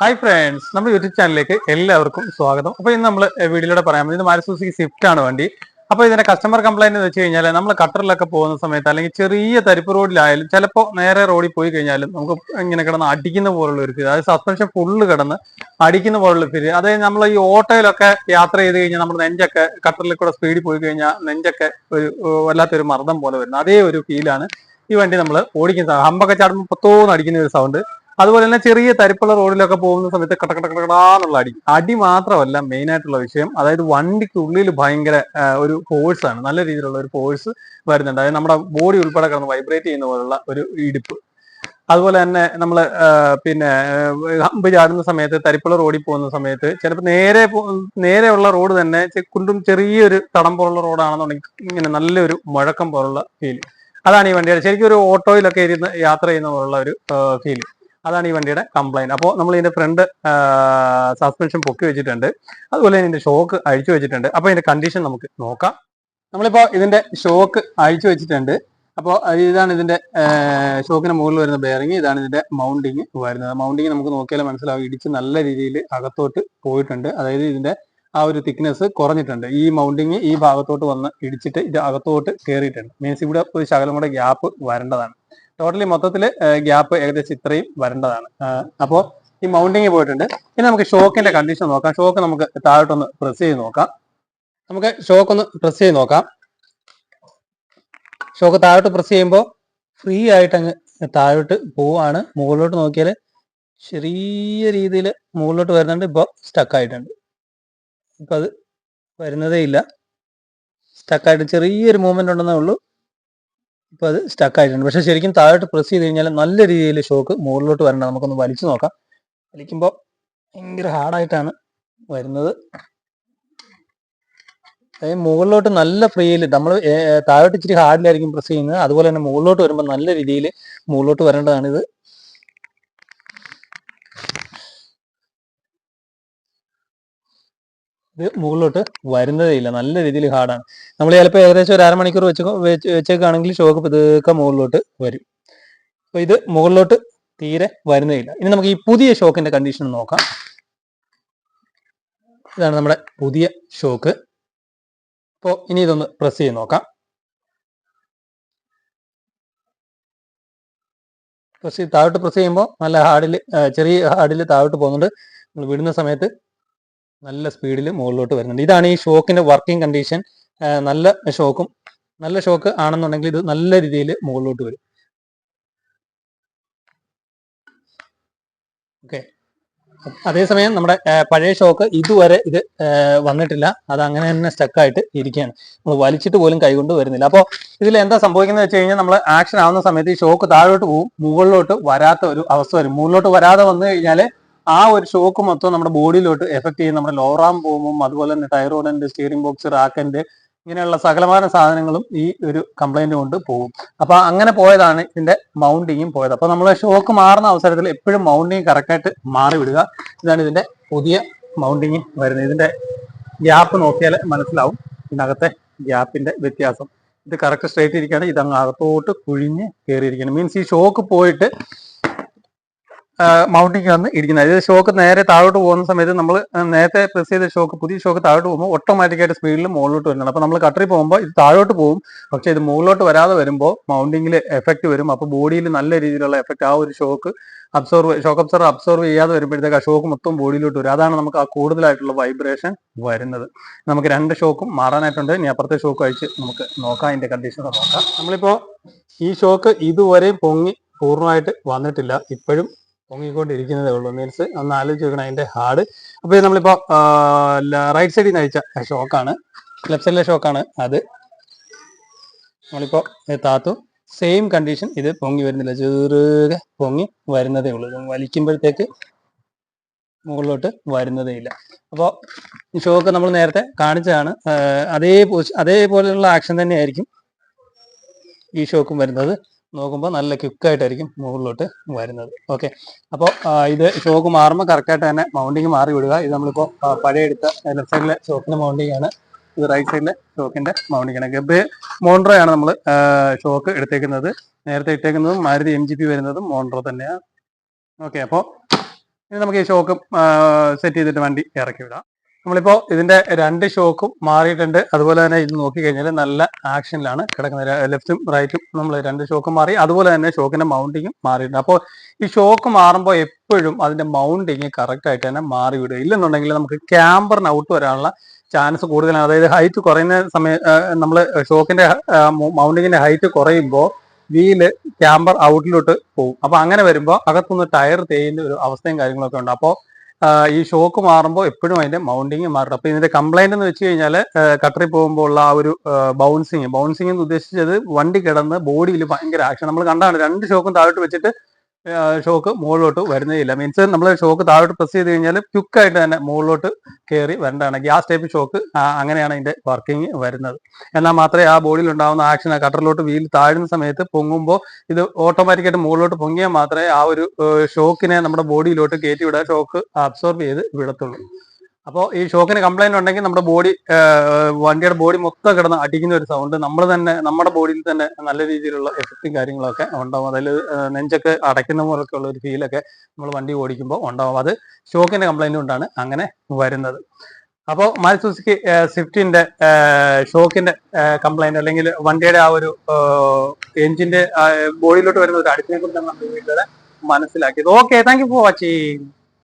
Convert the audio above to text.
Hi friends, നമ്മുടെ YouTube ചാനലിലേക്ക് എല്ലാവർക്കും സ്വാഗതം. അപ്പോൾ ഇന്ന് നമ്മൾ വീഡിയോയിലൂടെ പറയാൻ ഇത് മാരുതി സുസുക്കി സ്വിഫ്റ്റ് ആണ് വണ്ടി. അപ്പോൾ ഇതിന്റെ കസ്റ്റമർ കംപ്ലൈന്റ് എന്ന് വെച്ച് കഴിഞ്ഞാൽ നമ്മൾ കട്ടറിലൊക്കെ പോകുന്ന സമയത്ത് അല്ലെങ്കിൽ ചെറിയ തരിപ്പ് റോഡിലായാലും ചിലപ്പോൾ നേരെ റോഡിൽ പോയി കഴിഞ്ഞാലും നമുക്ക് ഇങ്ങനെ കിടന്ന് അടിക്കുന്ന പോലുള്ള ഒരു ഫീൽ, അതായത് സസ്പെൻഷൻ ഫുള്ള് കിടന്ന് അടിക്കുന്ന പോലുള്ള ഫീൽ. അതായത് നമ്മൾ ഈ ഓട്ടോയിലൊക്കെ യാത്ര ചെയ്ത് കഴിഞ്ഞാൽ നമ്മുടെ നെഞ്ചൊക്കെ കട്ടറിൽ കൂടെ സ്പീഡിൽ പോയി കഴിഞ്ഞാൽ നെഞ്ചൊക്കെ ഒരു വല്ലാത്തൊരു മർദ്ദം പോലെ വരുന്നത് അതേ ഒരു ഫീലാണ് ഈ വണ്ടി നമ്മൾ ഓടിക്കുന്നത്. ഹമ്പൊക്കെ ചാടുമ്പോൾ പൊത്തോന്ന് അടിക്കുന്ന ഒരു സൗണ്ട്. അതുപോലെ തന്നെ ചെറിയ തരിപ്പുള്ള റോഡിലൊക്കെ പോകുന്ന സമയത്ത് കടകടകടകടാന്നുള്ള അടി മാത്രമല്ല മെയിൻ ആയിട്ടുള്ള വിഷയം, അതായത് വണ്ടിക്കുള്ളിൽ ഭയങ്കര ഒരു ഫോഴ്സ് ആണ്, നല്ല രീതിയിലുള്ള ഒരു ഫോഴ്സ് വരുന്നുണ്ട്. അതായത് നമ്മുടെ ബോഡി ഉൾപ്പെടെ കിടന്ന് വൈബ്രേറ്റ് ചെയ്യുന്ന പോലുള്ള ഒരു ഇടിപ്പ്. അതുപോലെ തന്നെ നമ്മൾ ഹമ്പ് ചാടുന്ന സമയത്ത് തരിപ്പുള്ള റോഡിൽ പോകുന്ന സമയത്ത് ചിലപ്പോൾ നേരെയുള്ള റോഡ് തന്നെ കുണ്ടും ചെറിയൊരു തടം പോലുള്ള റോഡാണെന്നുണ്ടെങ്കിൽ ഇങ്ങനെ നല്ലൊരു മുഴക്കം പോലുള്ള ഫീൽ. അതാണ് ഈ വണ്ടിയുടെ ശരിക്കും ഒരു ഓട്ടോയിലൊക്കെ ഇരുന്ന് യാത്ര ചെയ്യുന്ന പോലുള്ള ഒരു ഫീൽ. അതാണ് ഈ വണ്ടിയുടെ കംപ്ലൈന്റ്. അപ്പോൾ നമ്മൾ ഇതിന്റെ ഫ്രണ്ട് സസ്പെൻഷൻ പൊക്കി വെച്ചിട്ടുണ്ട്, അതുപോലെ തന്നെ ഇതിന്റെ ഷോക്ക് അഴിച്ചു വെച്ചിട്ടുണ്ട്. അപ്പോൾ ഇതിന്റെ കണ്ടീഷൻ നമുക്ക് നോക്കാം. നമ്മളിപ്പോൾ ഇതിന്റെ ഷോക്ക് അഴിച്ചു വെച്ചിട്ടുണ്ട്. അപ്പോൾ ഇതാണ് ഇതിന്റെ ഷോക്കിന് മുകളിൽ വരുന്ന ബെയറിങ്, ഇതാണ് ഇതിന്റെ മൗണ്ടിങ് വരുന്നത്. മൗണ്ടിങ് നമുക്ക് നോക്കിയാൽ മനസ്സിലാവും, ഇടിച്ച് നല്ല രീതിയിൽ അകത്തോട്ട് പോയിട്ടുണ്ട്. അതായത് ഇതിന്റെ ആ ഒരു തിക്നെസ് കുറഞ്ഞിട്ടുണ്ട്. ഈ മൗണ്ടിങ് ഈ ഭാഗത്തോട്ട് വന്ന് ഇടിച്ചിട്ട് ഇത് അകത്തോട്ട് കയറിയിട്ടുണ്ട്. മീൻസ് ഇവിടെ ഒരു ശകലം കൂടെ ഗ്യാപ്പ് വരേണ്ടതാണ്. ടോട്ടലി മൊത്തത്തിൽ ഗ്യാപ്പ് ഏകദേശം ഇത്രയും വരേണ്ടതാണ്. അപ്പോൾ ഈ മൗണ്ടിങ് പോയിട്ടുണ്ട്. ഇനി നമുക്ക് ഷോക്കിന്റെ കണ്ടീഷൻ നോക്കാം. ഷോക്ക് നമുക്ക് താഴോട്ടൊന്ന് പ്രസ് ചെയ്ത് നോക്കാം. നമുക്ക് ഷോക്ക് ഒന്ന് പ്രസ് ചെയ്ത് നോക്കാം. ഷോക്ക് താഴോട്ട് പ്രസ് ചെയ്യുമ്പോൾ ഫ്രീ ആയിട്ട് അങ്ങ് താഴോട്ട് പോവാണ്. മുകളിലോട്ട് നോക്കിയാൽ ചെറിയ രീതിയിൽ മുകളിലോട്ട് വരുന്നുണ്ട്. ഇപ്പോൾ സ്റ്റക്കായിട്ടുണ്ട്. ഇപ്പം അത് വരുന്നതേ ഇല്ല. സ്റ്റക്കായിട്ട് ചെറിയൊരു മൂവ്മെന്റ് ഉണ്ടെന്നേ ഉള്ളൂ. ഇപ്പോൾ അത് സ്റ്റക്കായിട്ടുണ്ട്. പക്ഷെ ശരിക്കും താഴോട്ട് പ്രസ് ചെയ്ത് കഴിഞ്ഞാൽ നല്ല രീതിയിൽ ഷോക്ക് മുകളിലോട്ട് വരണ്ട. നമുക്കൊന്ന് വലിച്ചു നോക്കാം. വലിക്കുമ്പോൾ ഭയങ്കര ഹാർഡായിട്ടാണ് വരുന്നത്. അതായത് മുകളിലോട്ട് നല്ല ഫ്രീയിൽ, നമ്മൾ താഴോട്ട് ഇച്ചിരി ഹാർഡിലായിരിക്കും പ്രസ് ചെയ്യുന്നത്. അതുപോലെ തന്നെ മുകളിലോട്ട് വരുമ്പോൾ നല്ല രീതിയിൽ മുകളിലോട്ട് വരേണ്ടതാണിത്. ഇത് മുകളിലോട്ട് വരുന്നതേ ഇല്ല, നല്ല രീതിയിൽ ഹാർഡാണ്. നമ്മൾ ചിലപ്പോൾ ഏകദേശം ഒരു അരമണിക്കൂർ വെച്ചേക്കാണെങ്കിൽ ഷോക്ക് ഇതൊക്കെ മുകളിലോട്ട് വരും. അപ്പോൾ ഇത് മുകളിലോട്ട് തീരെ വരുന്നേ ഇല്ല. ഇനി നമുക്ക് ഈ പുതിയ ഷോക്കിന്റെ കണ്ടീഷൻ നോക്കാം. ഇതാണ് നമ്മുടെ പുതിയ ഷോക്ക്. അപ്പോൾ ഇനി ഇതൊന്ന് പ്രസ് ചെയ്ത് നോക്കാം. താഴോട്ട് പ്രസ് ചെയ്യുമ്പോൾ നല്ല ഹാർഡിൽ, ചെറിയ ഹാർഡിൽ താഴോട്ട് പോകുന്നുണ്ട്. നമ്മൾ വിടുന്ന സമയത്ത് നല്ല സ്പീഡിൽ മുകളിലോട്ട് വരുന്നുണ്ട്. ഇതാണ് ഈ ഷോക്കിന്റെ വർക്കിംഗ് കണ്ടീഷൻ. നല്ല ഷോക്ക് ആണെന്നുണ്ടെങ്കിൽ ഇത് നല്ല രീതിയിൽ മുകളിലോട്ട് വരും. ഓക്കെ. അതേസമയം നമ്മുടെ പഴയ ഷോക്ക് ഇതുവരെ ഇത് വന്നിട്ടില്ല. അത് അങ്ങനെ തന്നെ സ്റ്റക്കായിട്ട് ഇരിക്കുകയാണ്. നമ്മൾ വലിച്ചിട്ട് പോലും കൈകൊണ്ട് വരുന്നില്ല. അപ്പോൾ ഇതിൽ എന്താ സംഭവിക്കുന്നത് വെച്ച് കഴിഞ്ഞാൽ, നമ്മൾ ആക്ഷൻ ആവുന്ന സമയത്ത് ഈ ഷോക്ക് താഴോട്ട് പോകും, മുകളിലോട്ട് വരാത്ത ഒരു അവസ്ഥ വരും. മുകളിലോട്ട് വരാതെ വന്നു കഴിഞ്ഞാൽ ആ ഒരു ഷോക്ക് മൊത്തം നമ്മുടെ ബോഡിയിലോട്ട് എഫക്ട് ചെയ്യും. നമ്മുടെ ലോറാം പോകും, അതുപോലെ തന്നെ ടൈറോയിഡിന്റെ, സ്റ്റിയറിംഗ് ബോക്സ്, റാക്കന്റെ, ഇങ്ങനെയുള്ള സകലമായ സാധനങ്ങളും ഈ ഒരു കംപ്ലൈന്റ് കൊണ്ട് പോകും. അപ്പൊ അങ്ങനെ പോയതാണ് ഇതിന്റെ മൗണ്ടിങ്ങും പോയത്. അപ്പൊ നമ്മൾ ഷോക്ക് മാറുന്ന അവസരത്തിൽ എപ്പോഴും മൗണ്ടിങ് കറക്റ്റായിട്ട് മാറി വിടുക. ഇതാണ് ഇതിന്റെ പുതിയ മൗണ്ടിങ് വരുന്നത്. ഇതിന്റെ ഗ്യാപ്പ് നോക്കിയാൽ മനസ്സിലാവും, ഇതിനകത്തെ ഗ്യാപ്പിന്റെ വ്യത്യാസം. ഇത് കറക്റ്റ് സ്ട്രേറ്റ് ഇരിക്കുകയാണ്, ഇതങ്ങ് അകത്തോട്ട് കുഴിഞ്ഞ് കയറിയിരിക്കുകയാണ്. മീൻസ് ഈ ഷോക്ക് പോയിട്ട് മൗണ്ടിങ് വന്ന് ഇരിക്കുന്നത്. ഇത് ഷോക്ക് നേരെ താഴോട്ട് പോകുന്ന സമയത്ത് നമ്മൾ നേരത്തെ പ്രസ് ചെയ്ത ഷോക്ക്, പുതിയ ഷോക്ക് താഴോട്ട് പോകുമ്പോൾ ഓട്ടോമാറ്റിക്കായിട്ട് സ്പീഡിൽ മുകളിലോട്ട് വരുന്നുണ്ട്. അപ്പോൾ നമ്മൾ കട്ടറിൽ പോകുമ്പോൾ ഇത് താഴോട്ട് പോകും, പക്ഷേ ഇത് മുകളിലോട്ട് വരാതെ വരുമ്പോൾ മൗണ്ടിങ്ങിൽ എഫക്റ്റ് വരും. അപ്പോൾ ബോഡിയിൽ നല്ല രീതിയിലുള്ള എഫക്റ്റ്, ആ ഒരു ഷോക്ക് അബ്സോർവ് ചെയ്യാതെ വരുമ്പോഴത്തേക്ക് ആ ഷോക്ക് മൊത്തം ബോഡിയിലോട്ട് വരും. അതാണ് നമുക്ക് ആ കൂടുതലായിട്ടുള്ള വൈബ്രേഷൻ വരുന്നത്. നമുക്ക് രണ്ട് ഷോക്കും മാറാനായിട്ടുണ്ട്. ഇനി അപ്പുറത്തെ ഷോക്ക് അഴിച്ച് നമുക്ക് നോക്കാം, അതിന്റെ കണ്ടീഷൻ നോക്കാം. നമ്മളിപ്പോൾ ഈ ഷോക്ക് ഇതുവരെ പൊങ്ങി പൂർണ്ണമായിട്ട് വന്നിട്ടില്ല, ഇപ്പോഴും പൊങ്ങിക്കൊണ്ടിരിക്കുന്നതേ ഉള്ളൂ. മീൻസ് ഒന്ന് ആലോചിച്ച് നോക്കണം അതിന്റെ ഹാർഡ്. അപ്പോൾ നമ്മളിപ്പോൾ റൈറ്റ് സൈഡിൽ നിന്ന് അയച്ച ഷോക്കാണ്, ലെഫ്റ്റ് സൈഡിലെ ഷോക്കാണ് അത്. നമ്മളിപ്പോൾ താത്തു സെയിം കണ്ടീഷൻ, ഇത് പൊങ്ങി വരുന്നില്ല, ചെറുകെ പൊങ്ങി വരുന്നതേ ഉള്ളൂ. വലിക്കുമ്പോഴത്തേക്ക് മുകളിലോട്ട് വരുന്നതേ ഇല്ല. അപ്പോൾ ഈ ഷോക്ക് നമ്മൾ നേരത്തെ കാണിച്ചതാണ്, അതേപോലെയുള്ള ആക്ഷൻ തന്നെയായിരിക്കും ഈ ഷോക്കും വരുന്നത്. നോക്കുമ്പോൾ നല്ല ക്വിക്കായിട്ടായിരിക്കും മുകളിലോട്ട് വരുന്നത്. ഓക്കെ. അപ്പോൾ ഇത് ഷോക്ക് മാറുമ്പോൾ കറക്റ്റായിട്ട് തന്നെ മൗണ്ടിങ് മാറി വിടുക. ഇത് നമ്മളിപ്പോൾ പഴയ എടുത്ത ലെഫ്റ്റ് സൈഡിലെ ഷോക്കിന്റെ മൗണ്ടിങ് ആണ്, ഇത് റൈറ്റ് സൈഡിലെ ഷോക്കിന്റെ മൗണ്ടിങ് ആണ്. ഗബ്ബെ മോൺട്രോ ആണ് നമ്മൾ ഷോക്ക് എടുത്തേക്കുന്നത്. നേരത്തെ ഇട്ടേക്കുന്നതും മാരുതി MGP വരുന്നതും മോൺട്രോ തന്നെയാണ്. ഓക്കെ. അപ്പോൾ ഇനി നമുക്ക് ഈ ഷോക്കും സെറ്റ് ചെയ്തിട്ട് വണ്ടി ഇറക്കി വിടാം. നമ്മളിപ്പോ ഇതിന്റെ 2 ഷോക്കും മാറിയിട്ടുണ്ട്. അതുപോലെ തന്നെ ഇത് നോക്കിക്കഴിഞ്ഞാൽ നല്ല ആക്ഷനിലാണ് കിടക്കുന്നത്. ലെഫ്റ്റും റൈറ്റും നമ്മൾ 2 ഷോക്കും മാറി. അതുപോലെ തന്നെ ഷോക്കിന്റെ മൗണ്ടിങ്ങും മാറിയിട്ടുണ്ട്. അപ്പോൾ ഈ ഷോക്ക് മാറുമ്പോൾ എപ്പോഴും അതിന്റെ മൗണ്ടിങ് കറക്റ്റ് ആയിട്ട് തന്നെ മാറി വിടുക. ഇല്ലെന്നുണ്ടെങ്കിൽ നമുക്ക് ക്യാമ്പറിന് ഔട്ട് വരാനുള്ള ചാൻസ് കൂടുതലാണ്. അതായത് ഹൈറ്റ് കുറയുന്ന സമയം നമ്മൾ ഷോക്കിന്റെ മൗണ്ടിങ്ങിന്റെ ഹൈറ്റ് കുറയുമ്പോൾ വീല് ക്യാമ്പർ ഔട്ടിലോട്ട് പോകും. അപ്പൊ അങ്ങനെ വരുമ്പോൾ അകത്തുനിന്ന് ടയർ തേയുന്ന ഒരു അവസ്ഥയും കാര്യങ്ങളൊക്കെ ഉണ്ട്. അപ്പോൾ ഈ ഷോക്ക് മാറുമ്പോൾ എപ്പോഴും അതിന്റെ മൗണ്ടിങ് മാറും. അപ്പൊ ഇതിന്റെ കംപ്ലൈന്റ് എന്ന് വെച്ച് കഴിഞ്ഞാൽ കട്ടറിൽ പോകുമ്പോൾ ഉള്ള ആ ഒരു ബൗൺസിങ് എന്ന് ഉദ്ദേശിച്ചത് വണ്ടി കിടന്ന് ബോഡിയിൽ ഭയങ്കര ആക്ഷൻ. നമ്മൾ കണ്ടാണ് 2 ഷോക്കും താഴോട്ട് വെച്ചിട്ട് ഷോക്ക് മുകളിലോട്ട് വരുന്നേയില്ല. മീൻസ് നമ്മൾ ഷോക്ക് താഴോട്ട് പ്രസ് ചെയ്ത് കഴിഞ്ഞാൽ ക്വിക്കായിട്ട് തന്നെ മുകളിലോട്ട് കയറി വരേണ്ടതാണ്. ഗ്യാസ് ടൈപ്പ് ഷോക്ക് അങ്ങനെയാണ് അതിന്റെ വർക്കിംഗ് വരുന്നത്. എന്നാൽ മാത്രമേ ആ ബോഡിയിൽ ഉണ്ടാകുന്ന ആക്ഷൻ കട്ടറിലോട്ട് വീൽ താഴുന്ന സമയത്ത് പൊങ്ങുമ്പോൾ ഇത് ഓട്ടോമാറ്റിക്കായിട്ട് മുകളിലോട്ട് പൊങ്ങിയാൽ മാത്രമേ ആ ഒരു ഷോക്കിനെ നമ്മുടെ ബോഡിയിലോട്ട് കയറ്റി വിടാൻ ഷോക്ക് അബ്സോർബ് ചെയ്ത് വിടത്തുള്ളൂ. അപ്പോൾ ഈ ഷോക്കിന് കംപ്ലൈന്റ് ഉണ്ടെങ്കിൽ നമ്മുടെ ബോഡി വണ്ടിയുടെ ബോഡി മൊത്തം കിടന്ന് അടിക്കുന്ന ഒരു സൗണ്ട് നമ്മൾ തന്നെ നമ്മുടെ ബോഡിയിൽ തന്നെ നല്ല രീതിയിലുള്ള എഫക്റ്റും കാര്യങ്ങളൊക്കെ ഉണ്ടാവും. അതിൽ നെഞ്ചൊക്കെ അടയ്ക്കുന്ന പോലൊക്കെ ഉള്ള ഒരു ഫീലൊക്കെ നമ്മൾ വണ്ടി ഓടിക്കുമ്പോൾ ഉണ്ടാവും. അത് ഷോക്കിന്റെ കംപ്ലൈന്റ് കൊണ്ടാണ് അങ്ങനെ വരുന്നത്. അപ്പോൾ മാരുതി സുസുക്കി സ്വിഫ്റ്റിന്റെ ഷോക്കിന്റെ കംപ്ലൈന്റ് അല്ലെങ്കിൽ വണ്ടിയുടെ ആ ഒരു എഞ്ചിന്റെ ബോഡിയിലോട്ട് വരുന്ന ഒരു അടിപ്പിനെ കുറിച്ചാണ് നമ്മൾ വീട്ടിലെ മനസ്സിലാക്കിയത്. Okay, thank you for watching.